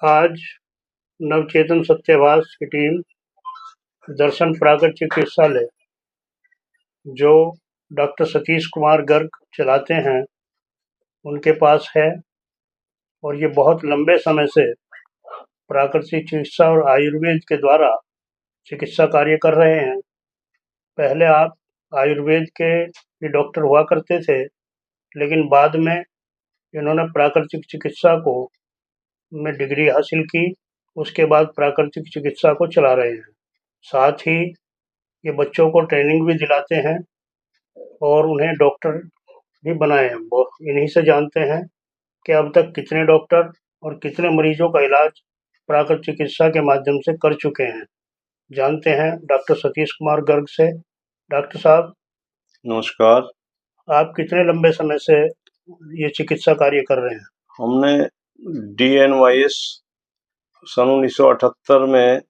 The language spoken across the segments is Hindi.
आज नवचेतन सत्यावास की टीम दर्शन प्राकृतिक चिकित्सालय, जो डॉक्टर सतीश कुमार गर्ग चलाते हैं, उनके पास है और ये बहुत लंबे समय से प्राकृतिक चिकित्सा और आयुर्वेद के द्वारा चिकित्सा कार्य कर रहे हैं। पहले आप आयुर्वेद के भी डॉक्टर हुआ करते थे, लेकिन बाद में इन्होंने प्राकृतिक चिकित्सा को में डिग्री हासिल की। उसके बाद प्राकृतिक चिकित्सा को चला रहे हैं। साथ ही ये बच्चों को ट्रेनिंग भी दिलाते हैं और उन्हें डॉक्टर भी बनाए हैं। वो इन्हीं से जानते हैं कि अब तक कितने डॉक्टर और कितने मरीजों का इलाज प्राकृतिक चिकित्सा के माध्यम से कर चुके हैं। जानते हैं डॉक्टर सतीश कुमार गर्ग से। डॉक्टर साहब, नमस्कार। आप कितने लंबे समय से ये चिकित्सा कार्य कर रहे हैं? हमने DNYS सन 1978 में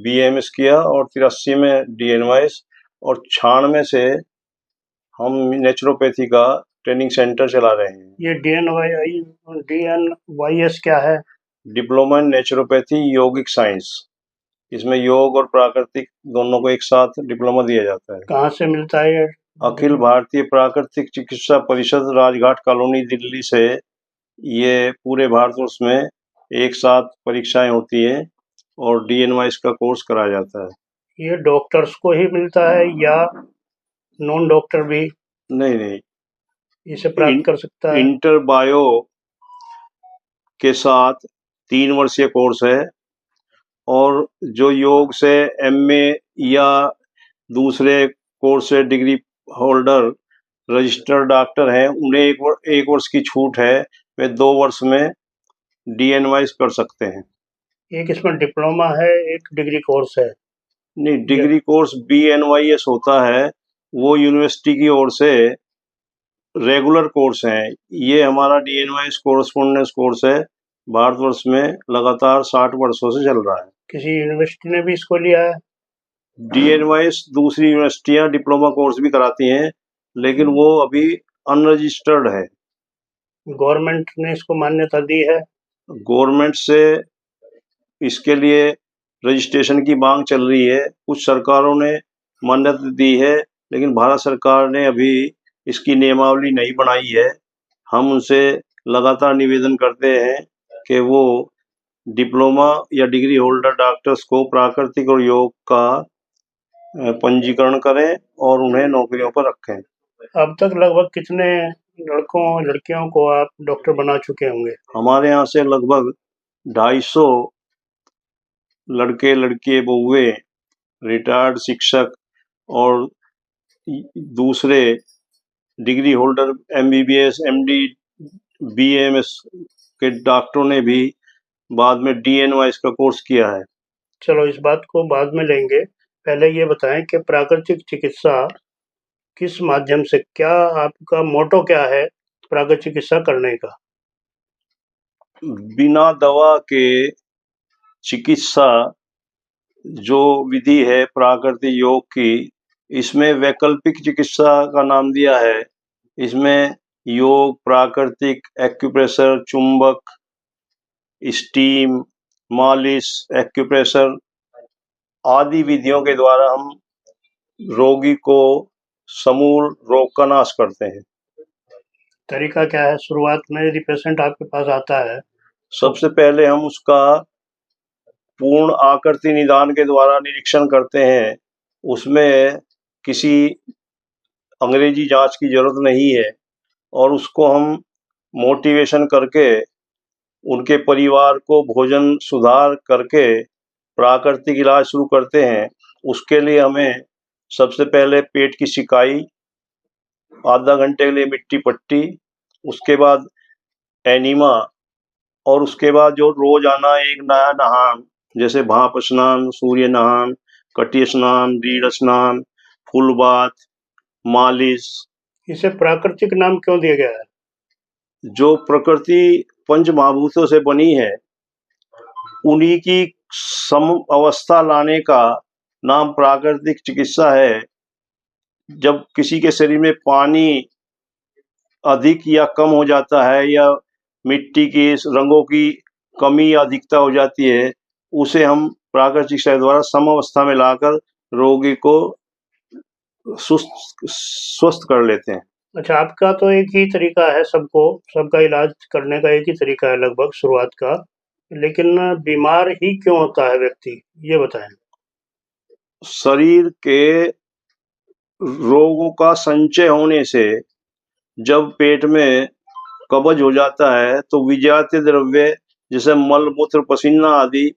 BMS किया और 83 में DNYS और 96 से हम नेचुरोपैथी का ट्रेनिंग सेंटर चला रहे हैं। ये DNYS क्या है? Diploma in naturopathy yogic science. इसमें योग और प्राकृतिक दोनों को एक साथ डिप्लोमा दिया जाता है। कहाँ से मिलता है ये? अखिल भारतीय प्राकृतिक चिकित्सा परिषद, राजघाट कॉलोनी, दिल्ली से ये पूरे भारतवर्ष में एक साथ परीक्षाएं होती हैं और DNYS का कोर्स कराया जाता है। ये डॉक्टर्स को ही मिलता है या नॉन डॉक्टर भी नहीं, इसे प्राप्त कर सकता है? इंटर बायो के साथ 3 वर्षीय कोर्स है और जो योग से MA या दूसरे कोर्स से डिग्री होल्डर रजिस्टर्ड डॉक्टर हैं, उन्हें एक वर्ष की छूट है। वे 2 वर्ष में DNYS कर सकते हैं। एक इसमें डिप्लोमा है, एक डिग्री कोर्स है। नहीं, डिग्री कोर्स BNYS होता है, वो यूनिवर्सिटी की ओर से रेगुलर कोर्स है। ये हमारा DNYS कोरस्पोंडेंस कोर्स है, भारतवर्ष में लगातार 60 वर्षों से चल रहा है। किसी यूनिवर्सिटी ने भी इसको लिया है? DNYS दूसरी यूनिवर्सिटियां डिप्लोमा कोर्स भी कराती हैं, लेकिन वो अभी अनरजिस्टर्ड है। गवर्नमेंट ने इसको मान्यता दी है? गवर्नमेंट से इसके लिए रजिस्ट्रेशन की मांग चल रही है। कुछ सरकारों ने मान्यता दी है, लेकिन भारत सरकार ने अभी इसकी नियमावली नहीं बनाई है। हम उनसे लगातार निवेदन करते हैं कि वो डिप्लोमा या डिग्री होल्डर डॉक्टर्स को प्राकृतिक और योग का पंजीकरण करें और उन्हें नौकरियों पर रखें। अब तक लगभग कितने लड़कों लड़कियों को आप डॉक्टर बना चुके होंगे? हमारे यहाँ से लगभग 250 लड़के लड़कियां, बहुए, रिटायर्ड शिक्षक और दूसरे degree holder MBBS, MD, BMS के डॉक्टरों ने भी बाद में DNYS का कोर्स किया है। चलो, इस बात को बाद में लेंगे। पहले ये बताएं कि प्राकृतिक चिकित्सा किस माध्यम से, क्या आपका मोटो क्या है प्राकृतिक चिकित्सा करने का? बिना दवा के चिकित्सा जो विधि है प्राकृतिक योग की, इसमें वैकल्पिक चिकित्सा का नाम दिया है। इसमें योग, प्राकृतिक, एक्यूप्रेशर, चुंबक, स्टीम, मालिश, एक्यूप्रेशर आदि विधियों के द्वारा हम रोगी को समूल रोग का नाश करते हैं। तरीका क्या है? शुरुआत में यदि पेशेंट आपके पास आता है, सबसे पहले हम उसका पूर्ण आकृति निदान के द्वारा निरीक्षण करते हैं। उसमें किसी अंग्रेजी जांच की जरूरत नहीं है और उसको हम मोटिवेशन करके उनके परिवार को भोजन सुधार करके प्राकृतिक इलाज शुरू करते हैं। उसके लिए हमें सबसे पहले पेट की सिकाई, आधा घंटे के लिए मिट्टी पट्टी, उसके बाद एनीमा और उसके बाद जो रोजाना एक नया नहान, जैसे भाप स्नान, सूर्य नहान, कटी स्नान, रीढ़ स्नान, फुल बाथ, मालिश। इसे प्राकृतिक नाम क्यों दिया गया है? जो प्रकृति पंच महाभूतों से बनी है, उन्हीं की सम अवस्था लाने का नाम प्राकृतिक चिकित्सा है। जब किसी के शरीर में पानी अधिक या कम हो जाता है या मिट्टी की रंगों की कमी या अधिकता हो जाती है, उसे हम प्राकृतिक चिकित्सा द्वारा समावस्था में लाकर रोगी को स्वस्थ कर लेते हैं। अच्छा, आपका तो एक ही तरीका है, सबका इलाज करने का एक ही तरीका है लगभग शुरुआत का, लेकिन बीमार ही क्यों होता है व्यक्ति, ये बताएं। शरीर के रोगों का संचय होने से जब पेट में कब्ज हो जाता है तो विजातीय द्रव्य जैसे मल मूत्र पसीना आदि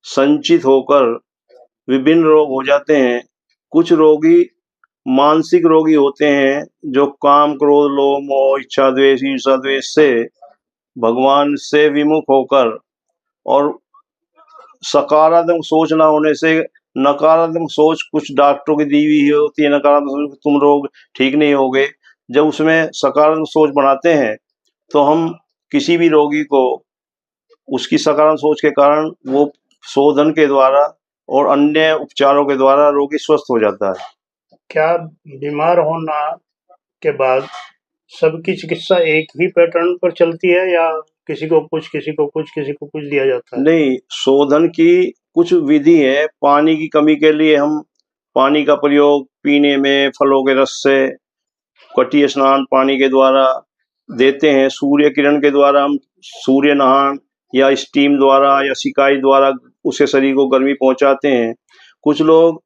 संचित होकर विभिन्न रोग हो जाते हैं। कुछ रोगी मानसिक रोगी होते हैं जो काम क्रोध लोभ मोह इच्छा द्वेष ईर्षा द्वेष से भगवान से विमुख होकर और सकारात्मक सोच ना होने से नकारात्मक सोच कुछ डॉक्टरों की दी हुई होती है, नकारात्मक सोच तुम रोग ठीक नहीं होगे। जब उसमें सकारात्मक सोच बनाते हैं तो हम किसी भी रोगी को उसकी सकारात्मक सोच के कारण वो शोधन के द्वारा और अन्य उपचारों के द्वारा रोगी स्वस्थ हो जाता है। क्या बीमार होना के बाद सबकी चिकित्सा एक ही पैटर्न पर चलती है या किसी को कुछ दिया जाता है? नहीं, शोधन की कुछ विधि है। पानी की कमी के लिए हम पानी का प्रयोग पीने में फलों के रस से कटी स्नान पानी के द्वारा देते हैं। सूर्य किरण के द्वारा हम सूर्य नहान या स्टीम द्वारा या सिकाई द्वारा उसके शरीर को गर्मी पहुंचाते हैं। कुछ लोग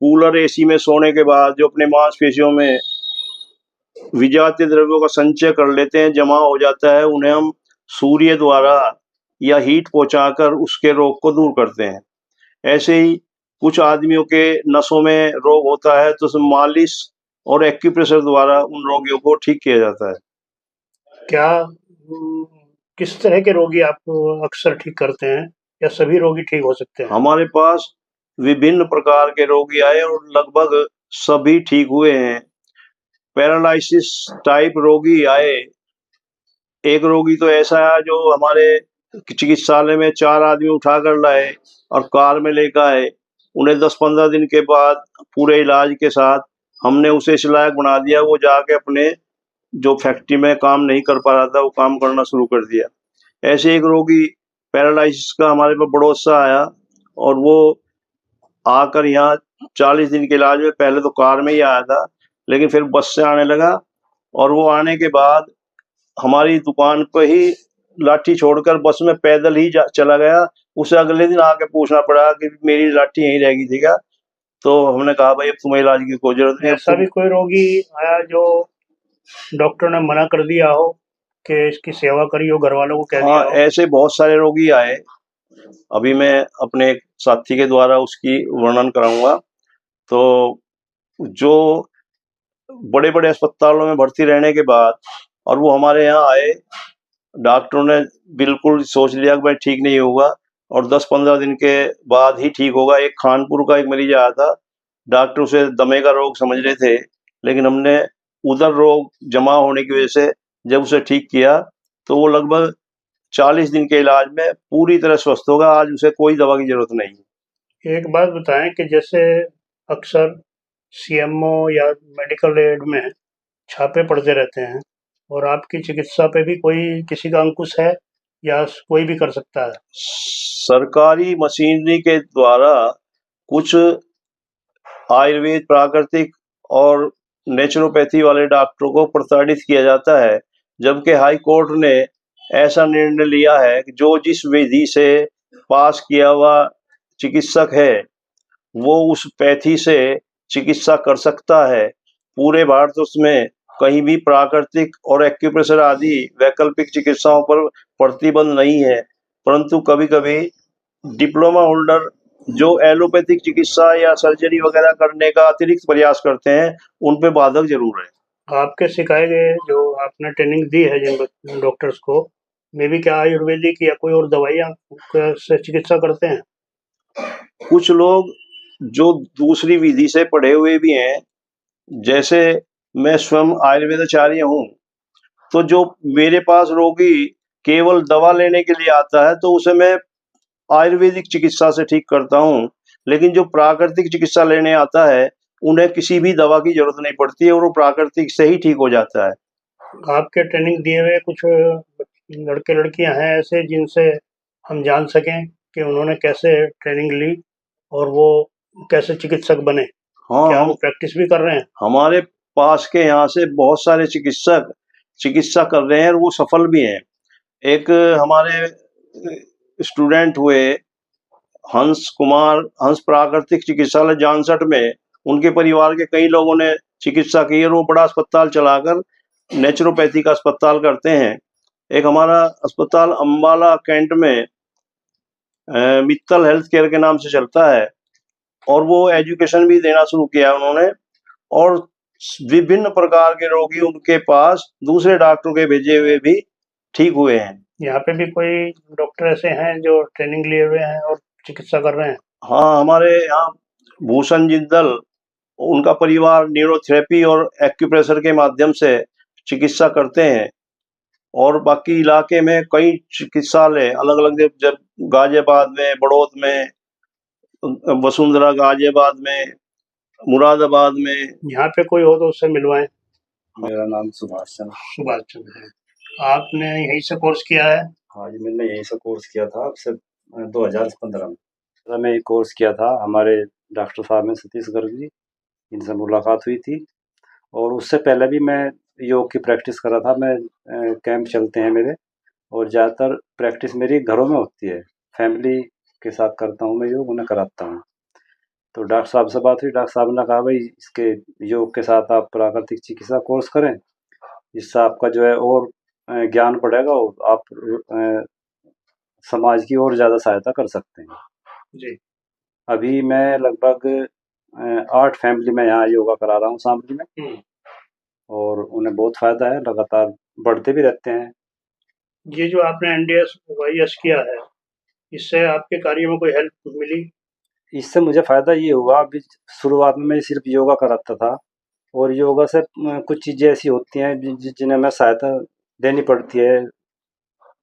कूलर एसी में सोने के बाद जो अपने मांसपेशियों में विजातीय द्रव्यों का संचय कर लेते हैं, जमा हो जाता है, उन्हें हम सूर्य द्वारा या हीट पहुंचाकर उसके रोग को दूर करते हैं। ऐसे ही कुछ आदमियों के नसों में रोग होता है तो उसमें मालिश और एक्यूप्रेशर द्वारा उन रोगियों को ठीक किया जाता है। क्या किस तरह के रोगी आप अक्सर ठीक करते हैं या सभी रोगी ठीक हो सकते हैं? हमारे पास विभिन्न प्रकार के रोगी आए और लगभग सभी ठीक हुए हैं। पैरालिसिस टाइप रोगी आए। एक रोगी तो ऐसा है जो हमारे चिकित्सालय में 4 आदमी उठाकर लाए और कार में लेकर आए। उन्हें 10-15 दिन के बाद पूरे इलाज के साथ हमने उसे इस लायक बना दिया, वो जाके अपने जो फैक्ट्री में काम नहीं कर पा रहा था वो काम करना शुरू कर दिया। ऐसे एक रोगी पैरालिसिस का हमारे पास बड़ौसा आया और वो आकर यहाँ 40 दिन के इलाज में पहले तो कार में ही आया था, लेकिन फिर बस से आने लगा और वो आने के बाद हमारी दुकान पर ही लाठी छोड़कर बस में पैदल ही चला गया। उसे अगले दिन आके पूछना पड़ा कि मेरी लाठी यहीं रह गई थी क्या? तो हमने कहा भाई अब तुम्हें इलाज की कोई जरूरत नहीं। ऐसा भी कोई रोगी आया जो डॉक्टर ने मना कर दिया हो कि इसकी सेवा करियो, घर वालों को कह दिया हाँ, हो? ऐसे बहुत सारे रोगी आए। अभी मैं अपने एक साथी के द्वारा उसकी वर्णन कराऊंगा। तो जो बड़े बड़े अस्पतालों में भर्ती रहने के बाद और वो हमारे यहाँ आए, डॉक्टरों ने बिल्कुल सोच लिया कि भाई ठीक नहीं होगा और 10-15 दिन के बाद ही ठीक होगा। एक खानपुर का एक मरीज आया था, डॉक्टर उसे दमे का रोग समझ रहे थे, लेकिन हमने उधर रोग जमा होने की वजह से जब उसे ठीक किया तो वो लगभग 40 दिन के इलाज में पूरी तरह स्वस्थ होगा। आज उसे कोई दवा की जरूरत नहीं। एक बात बताएं कि जैसे अक्सर सीएमओ या मेडिकल एड में छापे पड़ते रहते हैं और आपकी चिकित्सा पे भी कोई किसी का अंकुश है या कोई भी कर सकता है? सरकारी मशीनरी के द्वारा कुछ आयुर्वेद प्राकृतिक और नेचुरोपैथी वाले डॉक्टरों को प्रताड़ित किया जाता है, जबकि हाई कोर्ट ने ऐसा निर्णय लिया है कि जो जिस विधि से पास किया हुआ चिकित्सक है वो उस पैथी से चिकित्सा कर सकता है। पूरे भारतवर्ष में कहीं भी प्राकृतिक और एक्यूप्रेशर आदि वैकल्पिक चिकित्साओं पर प्रतिबंध नहीं है, परंतु कभी कभी डिप्लोमा होल्डर जो एलोपैथिक चिकित्सा या सर्जरी वगैरह करने का अतिरिक्त प्रयास करते हैं उन पे बाधक जरूर है। आपके सिखाए गए जो आपने ट्रेनिंग दी है जिन डॉक्टर्स को, मे भी क्या आयुर्वेदिक या कोई और दवाइयाँ से चिकित्सा करते हैं? कुछ लोग जो दूसरी विधि से पढ़े हुए भी हैं, जैसे मैं स्वयं आयुर्वेदाचार्य हूँ, तो जो मेरे पास रोगी केवल दवा लेने के लिए आता है तो उसे मैं आयुर्वेदिक चिकित्सा से ठीक करता हूँ, लेकिन जो प्राकृतिक चिकित्सा लेने आता है उन्हें किसी भी दवा की जरूरत नहीं पड़ती है और वो प्राकृतिक से ही ठीक हो जाता है। आपके ट्रेनिंग दिए हुए कुछ लड़के लड़कियां हैं ऐसे जिनसे हम जान सकें कि उन्होंने कैसे ट्रेनिंग ली और वो कैसे चिकित्सक बने? हाँ, क्या हम वो प्रैक्टिस भी कर रहे हैं? हमारे पास के यहाँ से बहुत सारे चिकित्सक चिकित्सा कर रहे हैं और वो सफल भी हैं। एक हमारे स्टूडेंट हुए हंस प्राकृतिक चिकित्सालय जानसठ में, उनके परिवार के कई लोगों ने चिकित्सा की और वो बड़ा अस्पताल चलाकर नेचुरोपैथी का अस्पताल करते हैं। एक हमारा अस्पताल अम्बाला कैंट में मित्तल हेल्थ केयर के नाम से चलता है और वो एजुकेशन भी देना शुरू किया उन्होंने, और विभिन्न प्रकार के रोगी उनके पास दूसरे डॉक्टरों के भेजे हुए भी ठीक हुए हैं। यहाँ पे भी कोई डॉक्टर ऐसे हैं जो ट्रेनिंग लिए हुए हैं और चिकित्सा कर रहे हैं? हाँ, हमारे यहाँ भूषण जिंदल, उनका परिवार न्यूरोथेरेपी और एक्यूप्रेशर के माध्यम से चिकित्सा करते हैं। और बाकी इलाके में कई चिकित्सालय अलग अलग, जब गाजियाबाद में, बड़ौद में, वसुंधरा गाजियाबाद में, मुरादाबाद में। यहाँ पे कोई हो तो उससे मिलवाएं। मेरा नाम सुभाष चंद्र। सुभाष चंद्र है। आपने यहीं से कोर्स किया है? हाँ जी, मैंने यहीं से कोर्स किया था आपसे 2015 में। मैं ये कोर्स किया था, हमारे डॉक्टर साहब हैं सतीश गर्ग जी, इनसे मुलाकात हुई थी। और उससे पहले भी मैं योग की प्रैक्टिस कर रहा था। मैं कैंप चलते हैं मेरे, और ज़्यादातर प्रैक्टिस मेरी घरों में होती है। फैमिली के साथ करता हूँ मैं योग, उन्हें कराता हूँ। तो डॉक्टर साहब से बात हुई, डॉक्टर साहब ने कहा भाई इसके योग के साथ आप प्राकृतिक चिकित्सा कोर्स करें, इससे आपका जो है और ज्ञान बढ़ेगा और आप समाज की और ज़्यादा सहायता कर सकते हैं जी। अभी मैं लगभग 8 फैमिली में यहाँ योगा करा रहा हूँ शामली में, और उन्हें बहुत फ़ायदा है, लगातार बढ़ते भी रहते हैं। ये जो आपने एनडीएस वाईएस किया है, इससे आपके कार्य में कोई हेल्प मिली? इससे मुझे फ़ायदा ये हुआ, अभी शुरुआत में मैं सिर्फ योगा कराता था, और योगा से कुछ चीज़ें ऐसी होती हैं जिन्हें मैं सहायता देनी पड़ती है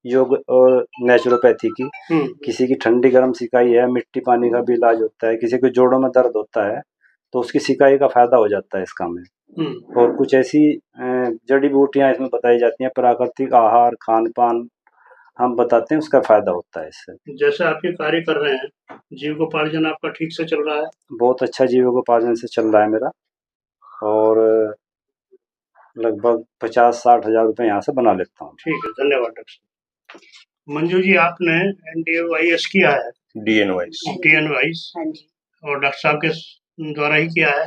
योग और नेचुरोपैथी की। किसी की ठंडी गर्म सिकाई है, मिट्टी पानी का भी इलाज होता है, किसी को जोड़ों में दर्द होता है तो उसकी सिकाई का फ़ायदा हो जाता है इस काम में। और कुछ ऐसी जड़ी बूटियाँ इसमें बताई जाती हैं, प्राकृतिक आहार खान पान हम बताते हैं, उसका फ़ायदा होता है इससे। जैसे आप ये कार्य कर रहे हैं, जीविकोपार्जन आपका ठीक से चल रहा है? बहुत अच्छा जीविकोपार्जन से चल रहा है मेरा, और लगभग 50-60 हज़ार रुपये यहाँ से बना लेता हूँ। ठीक है, धन्यवाद डॉक्टर साहब। मंजू जी, आपने एनडीवाईएस किया है? डीएनवाईस। हाँ जी। और डॉक्टर साहब के द्वारा ही किया है?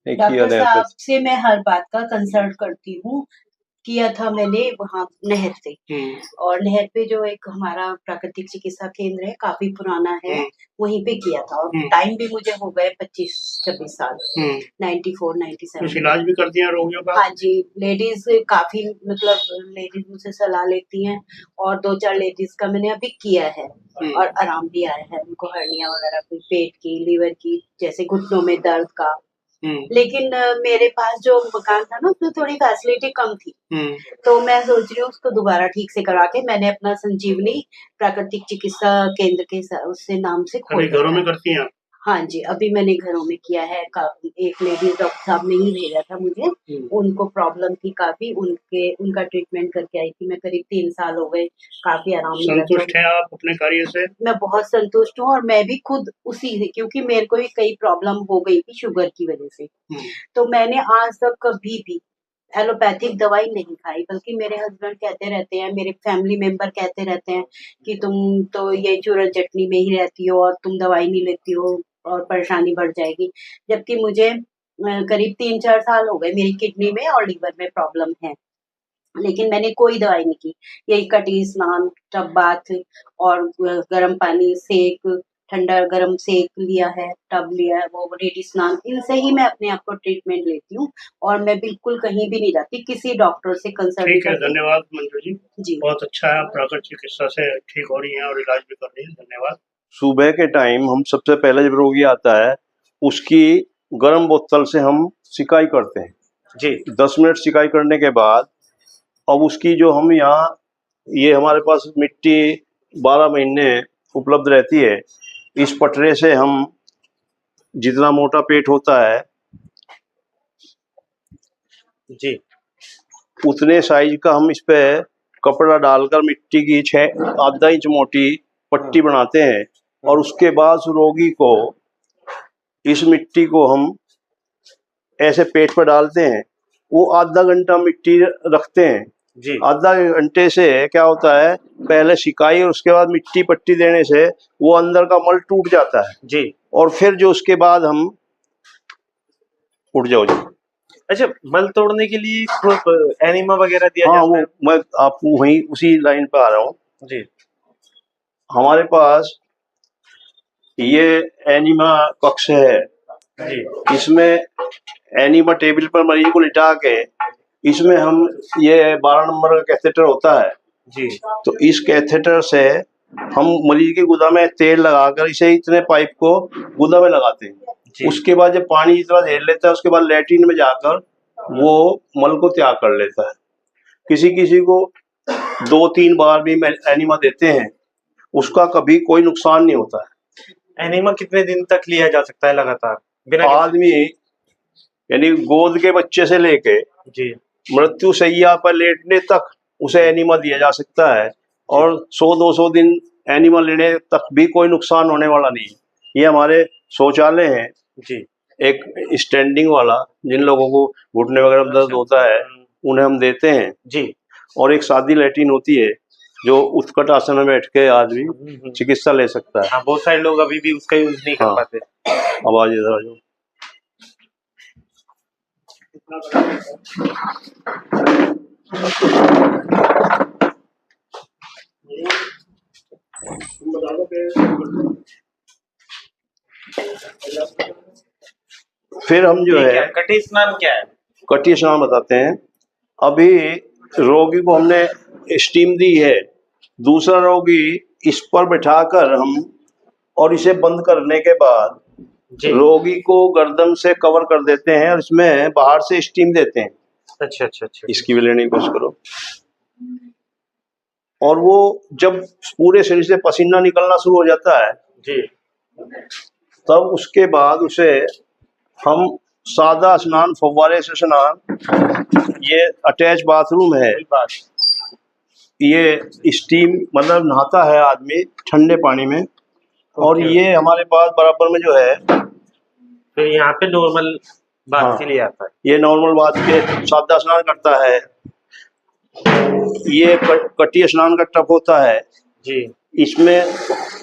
डॉक्टर साहब से मैं हर बात का कंसल्ट करती हूँ। किया था मैंने वहाँ नहर पे, और नहर पे जो एक हमारा प्राकृतिक चिकित्सा केंद्र है, काफी पुराना है, वहीं पे किया था। और टाइम भी मुझे हो गए 25-26 साल, 94-97। कुछ इलाज भी करती हैं रोगियों का? हाँ जी, लेडीज काफी, मतलब लेडीज मुझसे सलाह लेती हैं, और 2-4 लेडीज का मैंने अभी किया है और आराम भी आया है उनको, हर्निया वगैरह की, पेट की, लीवर की, जैसे घुटनों में दर्द का। लेकिन मेरे पास जो मकान था ना, उसमें थोड़ी फैसिलिटी कम थी, तो मैं सोच रही हूँ उसको दोबारा ठीक से करा के मैंने अपना संजीवनी प्राकृतिक चिकित्सा केंद्र के उससे नाम से खोल। घरों में करती हैं? हाँ जी, अभी मैंने घरों में किया है। एक लेडीज डॉक्टर साहब ने ही भेजा था मुझे, उनको प्रॉब्लम थी काफी, उनका ट्रीटमेंट करके आई थी मैं, करीब 3 साल हो गए, काफी आराम मिला। संतुष्ट हैं आप अपने कार्य से? मैं बहुत संतुष्ट हूँ, और मैं भी खुद उसी से, क्योंकि मेरे को भी कई प्रॉब्लम हो गई थी शुगर की वजह से, तो मैंने आज तक कभी भी एलोपैथिक दवाई नहीं खाई, बल्कि मेरे हस्बैंड कहते रहते हैं, मेरे फैमिली मेंबर कहते रहते हैं कि तुम तो ये चूरन चटनी में ही रहती हो और तुम दवाई नहीं लेती हो और परेशानी बढ़ जाएगी। जबकि मुझे करीब 3-4 साल हो गए, मेरी किडनी में और लीवर में प्रॉब्लम है, लेकिन मैंने कोई दवाई नहीं की। यही कटी स्नान, टब बाथ, और गर्म पानी सेक, ठंडा गर्म सेक लिया है, टब लिया है, वो रेडी स्नान, इनसे ही मैं अपने आप को ट्रीटमेंट लेती हूँ, और मैं बिल्कुल कहीं भी नहीं जाती, किसी डॉक्टर से कंसल्ट। ठीक है, धन्यवाद मंजू जी। जी, बहुत अच्छा है, आप प्राकृतिक चिकित्सा से ठीक हो रही हैं और इलाज भी कर रही हैं। धन्यवाद। सुबह के टाइम हम सबसे पहले जब रोगी आता है, उसकी गर्म बोतल से हम सिकाई करते हैं जी। 10 मिनट सिकाई करने के बाद अब उसकी जो हम यहाँ, ये हमारे पास मिट्टी 12 महीने उपलब्ध रहती है, इस पटरे से हम जितना मोटा पेट होता है जी, उतने साइज का हम इस पे कपड़ा डालकर मिट्टी की 6 आधा इंच मोटी पट्टी बनाते हैं और उसके बाद उस रोगी को इस मिट्टी को हम ऐसे पेट पर डालते हैं। वो आधा घंटा मिट्टी रखते हैं जी आधा घंटे से क्या होता है, पहले सिकाई और उसके बाद मिट्टी पट्टी देने से वो अंदर का मल टूट जाता है जी। और फिर जो उसके बाद हम उठ जाओ जी। अच्छा, मल तोड़ने के लिए एनिमा वगैरह दिया हाँ, जाता वो है? मैं आपको वहीं उसी लाइन पे आ रहा हूँ। जी हमारे पास ये एनिमा कक्ष है जी इसमें एनिमा टेबल पर मरीज को लिटा के इसमें हम ये 12 नंबर का कैथेटर होता है जी तो इस कैथेटर से हम मरीज के गुदा में तेल लगाकर इसे इतने पाइप को गुदा में लगाते हैं। जी। उसके बाद जब पानी इतना झेल लेता है उसके बाद लैट्रिन में जाकर वो मल को त्याग कर लेता है। किसी किसी को 2-3 बार भी एनिमा देते हैं, उसका कभी कोई नुकसान नहीं होता है। एनिमा कितने दिन तक लिया जा सकता है लगातार बिना आदमी यानी गोद के बच्चे से लेके जी मृत्यु शैया पर लेटने तक उसे एनिमा दिया जा सकता है और 100-200 दिन एनिमा लेने तक भी कोई नुकसान होने वाला नहीं है। ये हमारे शौचालय हैं जी एक स्टैंडिंग वाला, जिन लोगों को घुटने वगैरह में दर्द होता है उन्हें हम देते हैं जी। और एक सादी लैट्रिन होती है जो उत्कट आसन में बैठ के आदमी चिकित्सा ले सकता है। हाँ, बहुत सारे लोग अभी भी उसका यूज नहीं कर हाँ। पाते। आवाज इधर आ जाओ। फिर हम जो ये क्या है कटी स्नान क्या है? कटी स्नान बताते हैं। अभी रोगी को हमने स्टीम दी है, दूसरा रोगी इस पर बिठाकर हम और इसे बंद करने के बाद जी। रोगी को गर्दन से कवर कर देते हैं और इसमें बाहर से स्टीम देते हैं। अच्छा अच्छा अच्छा। इसकी भी लेने की कोशिश करो। और वो जब पूरे शरीर से पसीना निकलना शुरू हो जाता है जी तब उसके बाद उसे हम सादा स्नान, फव्वारे से स्नान, ये अटैच बाथरूम है, ये स्टीम मतलब नहाता है आदमी ठंडे पानी में। और ये हमारे पास बराबर में जो है फिर यहाँ पे नॉर्मल बात हाँ, के लिए आता है। ये नॉर्मल बात के सादा स्नान करता है। ये कटी स्नान का टब होता है जी। इसमें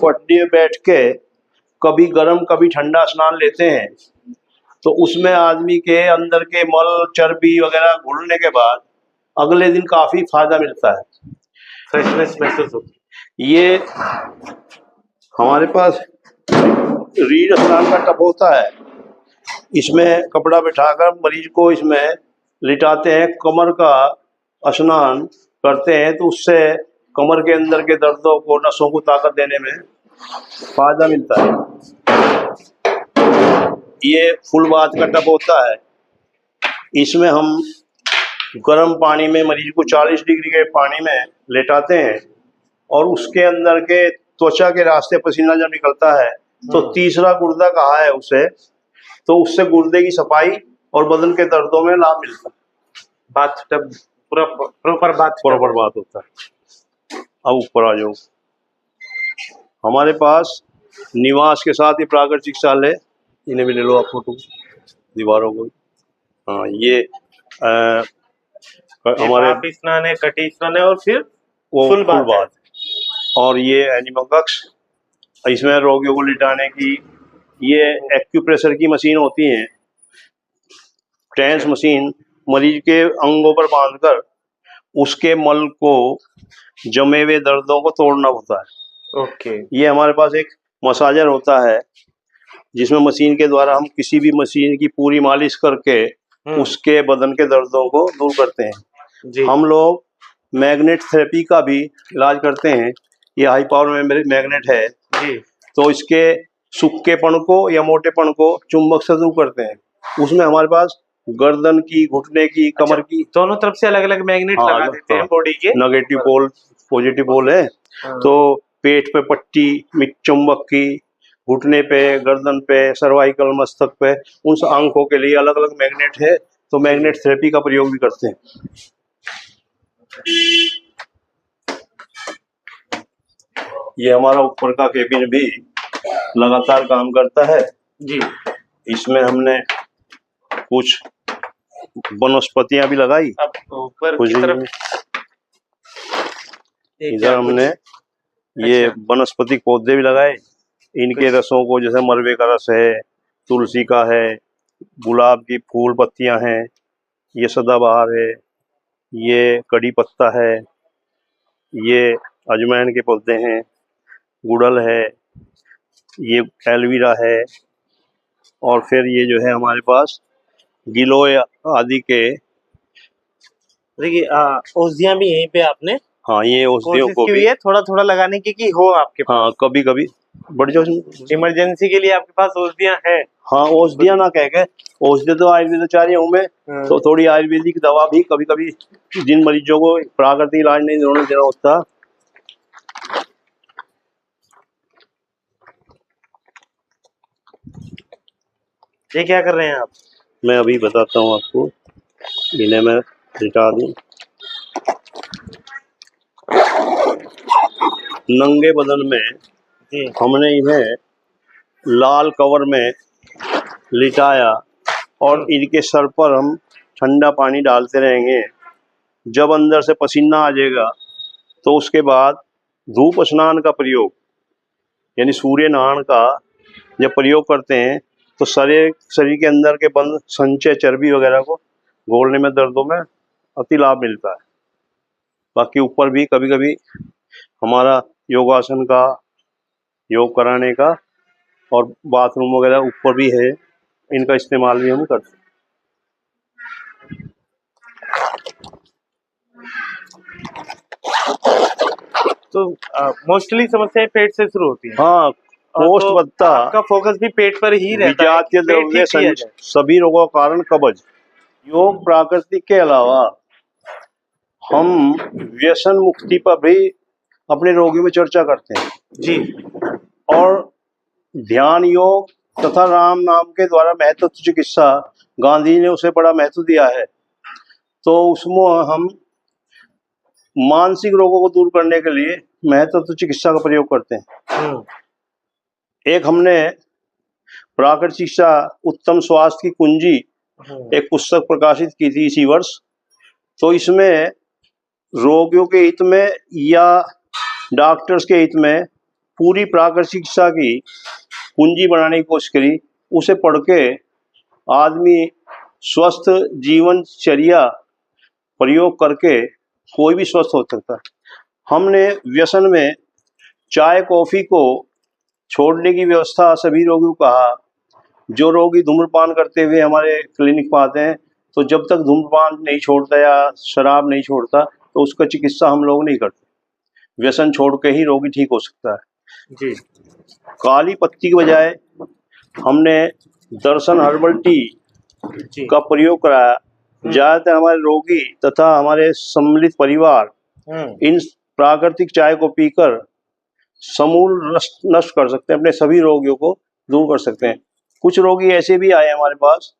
पट्टी में बैठ के कभी गर्म कभी ठंडा स्नान लेते हैं तो उसमें आदमी के अंदर के मल चर्बी वगैरह घुलने के बाद अगले दिन काफी फायदा मिलता है, फ्रेशनेस महसूस होती ये हमारे पास रीढ़ स्नान का टब होता है, इसमें कपड़ा बिठाकर मरीज को इसमें लिटाते हैं, कमर का स्नान करते हैं तो उससे कमर के अंदर के दर्दों को, नसों को ताकत देने में फायदा मिलता है। ये फुल बाथ का टब होता है, इसमें हम गर्म पानी में मरीज को 40 डिग्री के पानी में लेटाते हैं और उसके अंदर के त्वचा के रास्ते पसीना जब निकलता है तो तीसरा गुर्दा कहा है उसे, तो उससे गुर्दे की सफाई और बदन के दर्दों में लाभ मिलता है। बात टब पूरा प्रॉपर बात होता है। अब ऊपर आ जाओ। हमारे पास निवास के साथ ही प्राकृतिक चिकित्सालय, इन्हें भी ले लो आप फोटो दीवारों को। हाँ, ये हमारे स्नान है, कटी स्नान है और फिर वो फुल बात। और ये एनिमा कक्ष, इसमें रोगियों को लिटाने की ये एक्यूप्रेशर की मशीन होती है, ट्रांस मशीन, मरीज के अंगों पर बांधकर उसके मल को, जमे हुए दर्दों को तोड़ना होता है। ओके। ये हमारे पास एक मसाजर होता है जिसमें मशीन के द्वारा हम किसी भी मशीन की पूरी मालिश करके उसके बदन के दर्दों को दूर करते हैं जी। हम लोग मैग्नेट थेरेपी का भी इलाज करते हैं। ये हाई पावर मैग्नेट है जी। तो इसके सूखेपन को या मोटेपन को चुंबक से दूर करते हैं। उसमें हमारे पास गर्दन की, घुटने की, कमर की, दोनों तरफ से अलग अलग मैग्नेट लगा देते हैं बॉडी के। नेगेटिव पोल पॉजिटिव पोल है। तो पेट पे पट्टी चुंबक की, घुटने पे, गर्दन पे, सर्वाइकल, मस्तक पे, उन अंगों के लिए अलग अलग मैग्नेट है। तो मैग्नेट थेरेपी का प्रयोग भी करते हैं। ये हमारा ऊपर का केबिन भी लगातार काम करता है जी। इसमें हमने कुछ वनस्पतियां भी लगाई। अब ऊपर कुछ की तरफ इधर हमने ये वनस्पतिक पौधे भी लगाए। इनके रसों को, जैसे मरवे का रस है, तुलसी का है, गुलाब की फूल पत्तियां हैं, ये सदाबहार है, ये कड़ी पत्ता है, ये अजवाइन के पौधे हैं, गुड़हल है, ये एलोवेरा है, और फिर ये जो है हमारे पास गिलोय आदि के। देखिए औषधियां भी यहीं पे आपने हाँ, ये औषधियों कोशिश को की भी हुई है थोड़ा थोड़ा लगाने की कि हो आपके पास। हाँ, कभी कभी बढ़ जाओ। इमरजेंसी के लिए आपके पास औषधियां हैं। हाँ, औषधियां ना कह के, औषधि तो आयुर्वेदाचार्य हूँ मैं, तो थोड़ी आयुर्वेदिक दवा भी कभी कभी जिन मरीजों को प्राकृतिक इलाज नहीं देना होता। ये क्या कर रहे हैं आप? मैं अभी बताता हूँ आपको, इन्हें मैं लिटा दूं। नंगे बदन में हमने इन्हें लाल कवर में लिटाया और इनके सर पर हम ठंडा पानी डालते रहेंगे। जब अंदर से पसीना आ जाएगा तो उसके बाद धूप स्नान का प्रयोग, यानी सूर्य नहान का जब प्रयोग करते हैं तो शरीर के अंदर के बंद संचय चर्बी वगैरह को घोलने में, दर्दों में अति लाभ मिलता है। बाकी ऊपर भी कभी कभी हमारा योगासन का, योग कराने का और बाथरूम वगैरह ऊपर भी है, इनका इस्तेमाल भी हम करते हैं। तो मोस्टली समस्याएं पेट से शुरू होती हैं। हाँ, कोष्ठ तो बत्ता, आपका फोकस भी पेट पर ही रहता है। विजातीय द्रव्य, सभी रोगों का कारण कब्ज। योग प्राकृतिक के अलावा हम व्यसन मुक्ति पर भी अपने रोगियों में चर्चा करते हैं जी। और ध्यान योग तथा राम नाम के द्वारा महत्व चिकित्सा, गांधी ने उसे बड़ा महत्व दिया है। तो उसमें हम मानसिक रोगों को दूर करने के लिए महत्व चिकित्सा का प्रयोग करते हैं। एक हमने प्राकृतिक चिकित्सा उत्तम स्वास्थ्य की कुंजी एक पुस्तक प्रकाशित की थी इसी वर्ष। तो इसमें रोगियों के हित में या डॉक्टर्स के हित में पूरी प्राकृतिक चिकित्सा की कुंजी बनाने की कोशिश करी। उसे पढ़ के आदमी स्वस्थ जीवनचर्या प्रयोग करके कोई भी स्वस्थ हो सकता है। हमने व्यसन में चाय कॉफी को छोड़ने की व्यवस्था सभी रोगियों को कहा। जो रोगी धूम्रपान करते हुए हमारे क्लिनिक पर आते हैं, तो जब तक धूम्रपान नहीं छोड़ता या शराब नहीं छोड़ता तो उसका चिकित्सा हम लोग नहीं करते। व्यसन छोड़ के ही रोगी ठीक हो सकता है। जी। काली पत्ती के बजाय हमने दर्शन हर्बल टी का प्रयोग कराया। ज्यादातर हमारे रोगी तथा हमारे सम्मिलित परिवार इन प्राकृतिक चाय को पीकर समूल नष्ट कर सकते हैं, अपने सभी रोगियों को दूर कर सकते हैं। कुछ रोगी ऐसे भी आए हमारे पास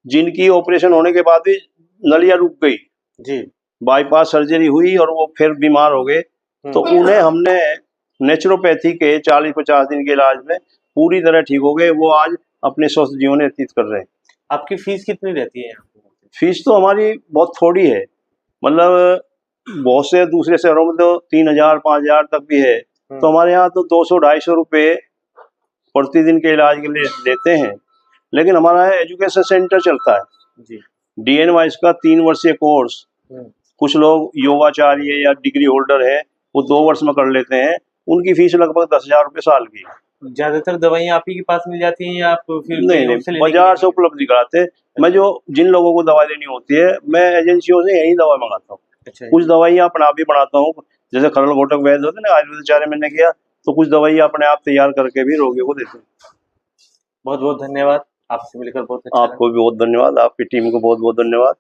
जिनकी ऑपरेशन होने के बाद भी नलियां रुक गई जी, बाईपास सर्जरी हुई और वो फिर बीमार हो गए। तो उन्हें हमने नेचुरोपैथी के 40-50 दिन के इलाज में पूरी तरह ठीक हो गए। वो आज अपने स्वस्थ जीवन व्यतीत कर रहे हैं। आपकी फीस कितनी रहती है यहाँ? फीस तो हमारी बहुत थोड़ी है, मतलब बहुत से दूसरे शहरों में तो 3000-5000 तक भी है। तो हमारे यहाँ तो 200-250 रुपये प्रतिदिन के इलाज के लिए लेते हैं। लेकिन हमारा एजुकेशन सेंटर चलता है जी। DNY का 3 वर्षीय कोर्स। कुछ लोग योगाचार्य या डिग्री होल्डर है, वो 2 वर्ष में कर लेते हैं। उनकी फीस लगभग 10,000 रुपये साल की। ज्यादातर दवाइयाँ आप ही के पास मिल जाती हैं या आप फिर नहीं, बाजार से उपलब्ध कराते हैं। मैं जिन लोगों को दवा लेनी होती है, मैं एजेंसियों से यही दवा मंगाता हूँ। अच्छा। कुछ दवाइयाँ अपने आप ही बनाता हूँ, जैसे खरल घोटक वैद्य होते हैं ना, आयुर्वेदाचार्य मैंने किया, तो कुछ दवाइयाँ अपने आप तैयार करके भी रोगियों को देते हैं। बहुत बहुत धन्यवाद, आपसे मिलकर बहुत अच्छा लगा। आपको भी बहुत धन्यवाद, आपकी टीम को बहुत बहुत धन्यवाद।